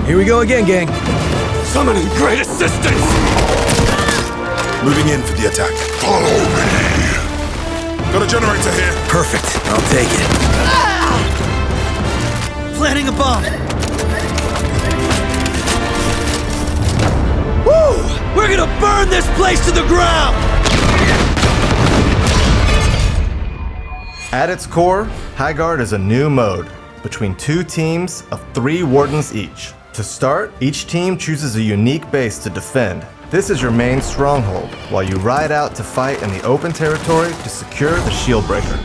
Here we go again, gang. Summoning great assistance! Moving in for the attack. Follow me! Got a generator here. Perfect. I'll take it. Planting a bomb! Woo! We're gonna burn this place to the ground! At its core, Highguard is a new mode between two teams of 3 Wardens each. To start, each team chooses a unique base to defend. This is your main stronghold, while you ride out to fight in the open territory to secure the Shieldbreaker.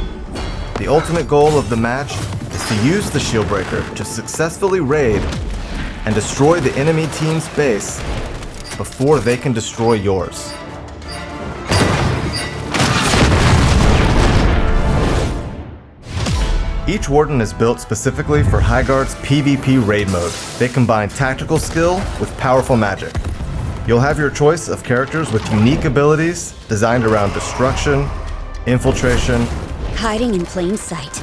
The ultimate goal of the match is to use the Shieldbreaker to successfully raid and destroy the enemy team's base before they can destroy yours. Each Warden is built specifically for Highguard's PvP raid mode. They combine tactical skill with powerful magic. You'll have your choice of characters with unique abilities designed around destruction, infiltration, hiding in plain sight,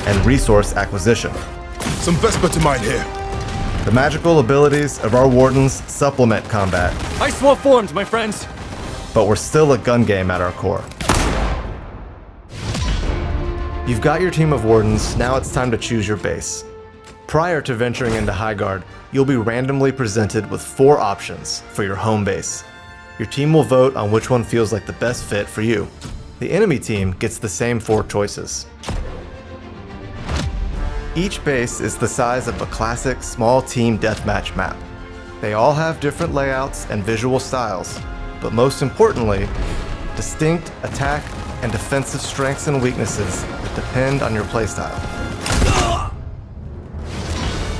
and resource acquisition. Some Vesper to mine here. The magical abilities of our Wardens supplement combat, I swap forms, my friends! but we're still a gun game at our core. You've got your team of Wardens, now it's time to choose your base. Prior to venturing into Highguard, you'll be randomly presented with 4 options for your home base. Your team will vote on which one feels like the best fit for you. The enemy team gets the same 4 choices. Each base is the size of a classic small team deathmatch map. They all have different layouts and visual styles, but most importantly, distinct attack and defensive strengths and weaknesses that depend on your playstyle.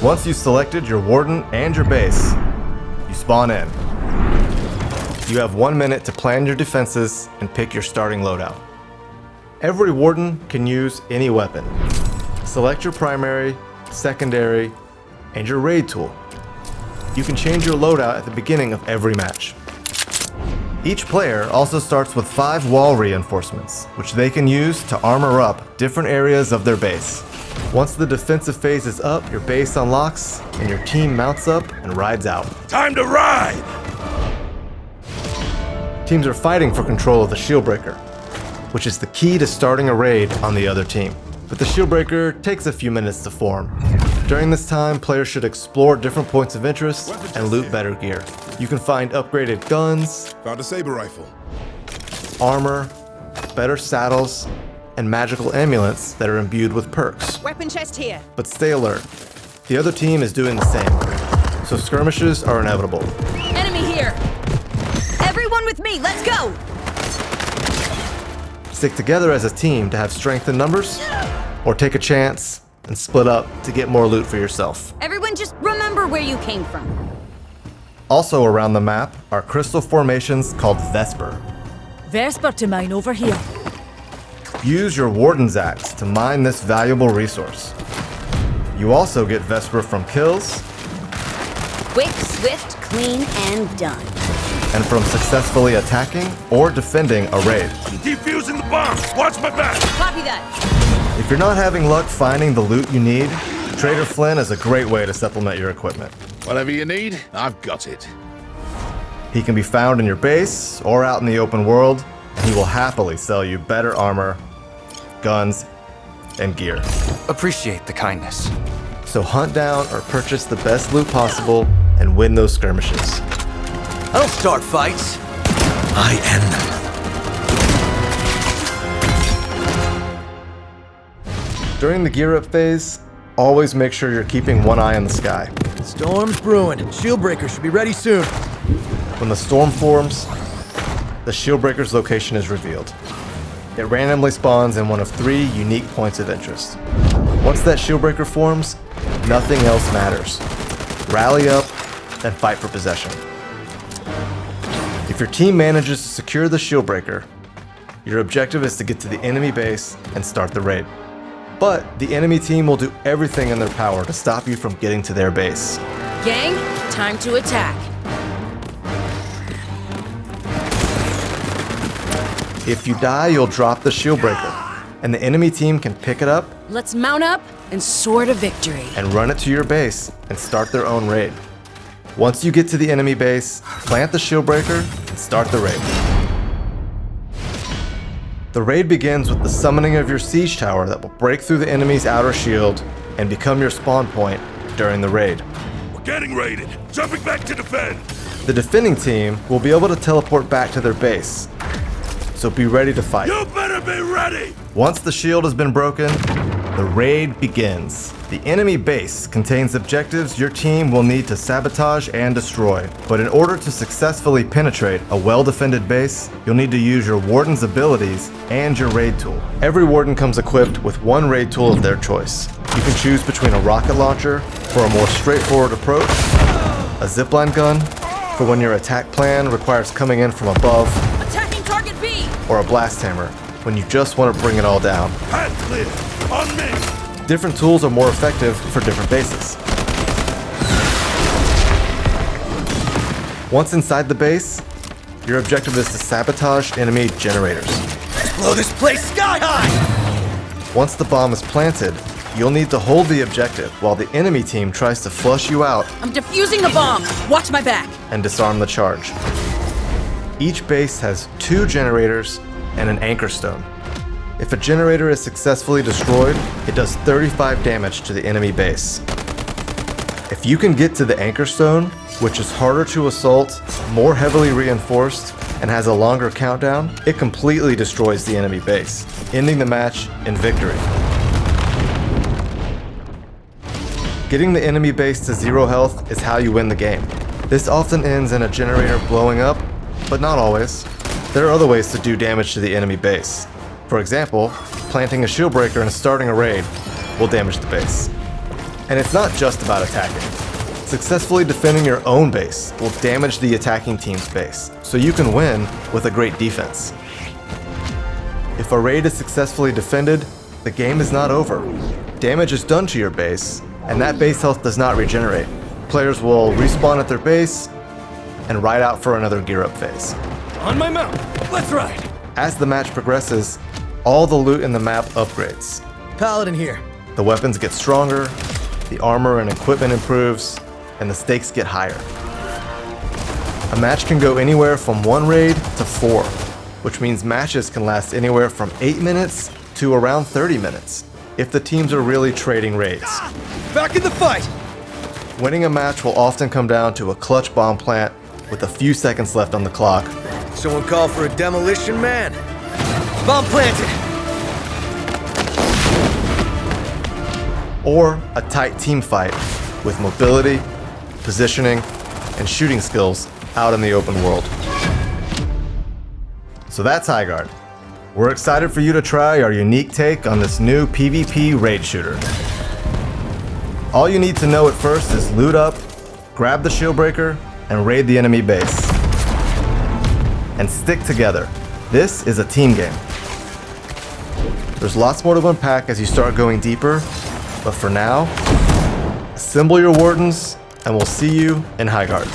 Once you've selected your Warden and your base, you spawn in. You have 1 minute to plan your defenses and pick your starting loadout. Every Warden can use any weapon. Select your primary, secondary, and your raid tool. You can change your loadout at the beginning of every match. Each player also starts with 5 wall reinforcements, which they can use to armor up different areas of their base. Once the defensive phase is up, your base unlocks, and your team mounts up and rides out. Time to ride! Teams are fighting for control of the Shieldbreaker, which is the key to starting a raid on the other team. But the Shieldbreaker takes a few minutes to form. During this time, players should explore different points of interest and loot better gear. You can find upgraded guns, Found a saber rifle. armor, better saddles, and magical amulets that are imbued with perks. Weapon chest here. But stay alert. The other team is doing the same, so skirmishes are inevitable. Enemy here. Everyone with me, let's go. Stick together as a team to have strength in numbers, or take a chance and split up to get more loot for yourself. Everyone just remember where you came from. Also around the map are crystal formations called Vesper. Vesper to mine over here. Use your Warden's Axe to mine this valuable resource. You also get Vesper from kills quick, swift, clean, and done. and from successfully attacking or defending a raid. Defusing the bomb! Watch my back! Copy that. If you're not having luck finding the loot you need, Trader Flynn is a great way to supplement your equipment. Whatever you need, I've got it. He can be found in your base or out in the open world, and he will happily sell you better armor, guns, and gear. Appreciate the kindness. So hunt down or purchase the best loot possible and win those skirmishes. I don't start fights. I end them. During the gear up phase, always make sure you're keeping one eye on the sky. Storm's brewing. Shieldbreaker should be ready soon. When the storm forms, the Shieldbreaker's location is revealed. It randomly spawns in one of 3 unique points of interest. Once that Shieldbreaker forms, nothing else matters. Rally up and fight for possession. If your team manages to secure the Shieldbreaker, your objective is to get to the enemy base and start the raid. But the enemy team will do everything in their power to stop you from getting to their base. Gang, time to attack. If you die, you'll drop the Shieldbreaker. and the enemy team can pick it up Let's mount up and soar to victory. and run it to your base and start their own raid. Once you get to the enemy base, plant the Shieldbreaker and start the raid. The raid begins with the summoning of your siege tower that will break through the enemy's outer shield and become your spawn point during the raid. We're getting raided. Jumping back to defend. The defending team will be able to teleport back to their base, so be ready to fight. You better be ready. Once the shield has been broken, the raid begins. The enemy base contains objectives your team will need to sabotage and destroy. But in order to successfully penetrate a well-defended base, you'll need to use your Warden's abilities and your raid tool. Every Warden comes equipped with one raid tool of their choice. You can choose between a rocket launcher for a more straightforward approach, a zipline gun for when your attack plan requires coming in from above, Attacking target B! or a blast hammer when you just want to bring it all down. Path clear. On me. Different tools are more effective for different bases. Once inside the base, your objective is to sabotage enemy generators. Blow this place sky high! Once the bomb is planted, you'll need to hold the objective while the enemy team tries to flush you out I'm defusing the bomb! Watch my back! and disarm the charge. Each base has 2 generators and an anchor stone. If a generator is successfully destroyed, it does 35 damage to the enemy base. If you can get to the anchor stone, which is harder to assault, more heavily reinforced, and has a longer countdown, it completely destroys the enemy base, ending the match in victory. Getting the enemy base to 0 health is how you win the game. This often ends in a generator blowing up, but not always. There are other ways to do damage to the enemy base. For example, planting a Shieldbreaker and starting a raid will damage the base. And it's not just about attacking. Successfully defending your own base will damage the attacking team's base, so you can win with a great defense. If a raid is successfully defended, the game is not over. Damage is done to your base, and that base health does not regenerate. Players will respawn at their base and ride out for another gear up phase. On my mount. Let's ride. As the match progresses, all the loot in the map upgrades. Paladin here. The weapons get stronger, the armor and equipment improves, and the stakes get higher. A match can go anywhere from 1 raid to 4, which means matches can last anywhere from 8 minutes to around 30 minutes, if the teams are really trading raids. Back in the fight! Winning a match will often come down to a clutch bomb plant with a few seconds left on the clock, Someone call for a demolition man. Bomb planted! or a tight team fight with mobility, positioning, and shooting skills out in the open world. So that's Highguard. We're excited for you to try our unique take on this new PvP raid shooter. All you need to know at first is loot up, grab the Shieldbreaker, and raid the enemy base. And stick together. This is a team game. There's lots more to unpack as you start going deeper, but for now, assemble your Wardens, and we'll see you in Highguard.